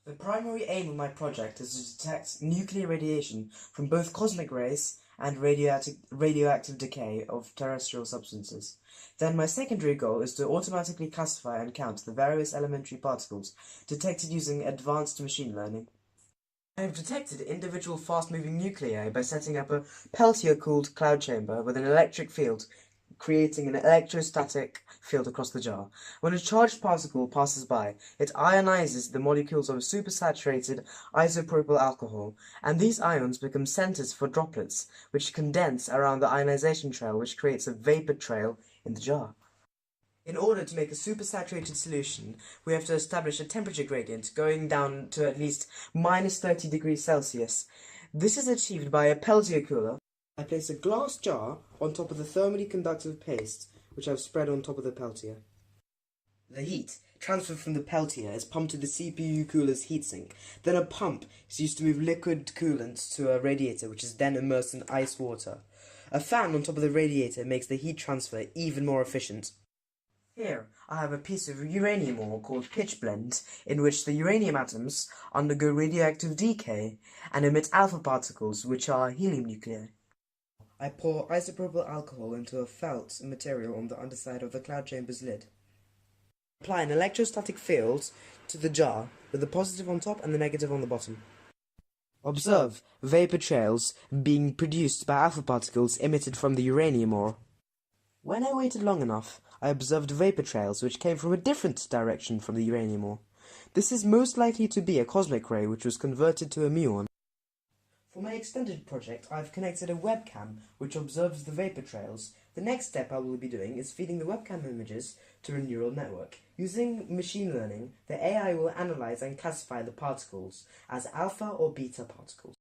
The primary aim of my project is to detect nuclear radiation from both cosmic rays and radioactive decay of terrestrial substances. Then my secondary goal is to automatically classify and count the various elementary particles detected using advanced machine learning. I have detected individual fast-moving nuclei by setting up a Peltier-cooled cloud chamber with an electric field, creating an electrostatic field across the jar. When a charged particle passes by, it ionizes the molecules of a supersaturated isopropyl alcohol, and these ions become centers for droplets, which condense around the ionization trail, which creates a vapor trail in the jar. In order to make a supersaturated solution, we have to establish a temperature gradient going down to at least minus 30 degrees Celsius. This is achieved by a Peltier cooler. I place a glass jar on top of the thermally conductive paste, which I've spread on top of the Peltier. The heat transferred from the Peltier is pumped to the CPU cooler's heatsink. Then a pump is used to move liquid coolant to a radiator, which is then immersed in ice water. A fan on top of the radiator makes the heat transfer even more efficient. Here, I have a piece of uranium ore called pitchblende, in which the uranium atoms undergo radioactive decay and emit alpha particles, which are helium nuclei. I pour isopropyl alcohol into a felt material on the underside of the cloud chamber's lid. Apply an electrostatic field to the jar, with the positive on top and the negative on the bottom. Observe vapor trails being produced by alpha particles emitted from the uranium ore. When I waited long enough, I observed vapor trails which came from a different direction from the uranium ore. This is most likely to be a cosmic ray which was converted to a muon. For my extended project, I've connected a webcam which observes the vapor trails. The next step I will be doing is feeding the webcam images to a neural network. Using machine learning, the AI will analyze and classify the particles as alpha or beta particles.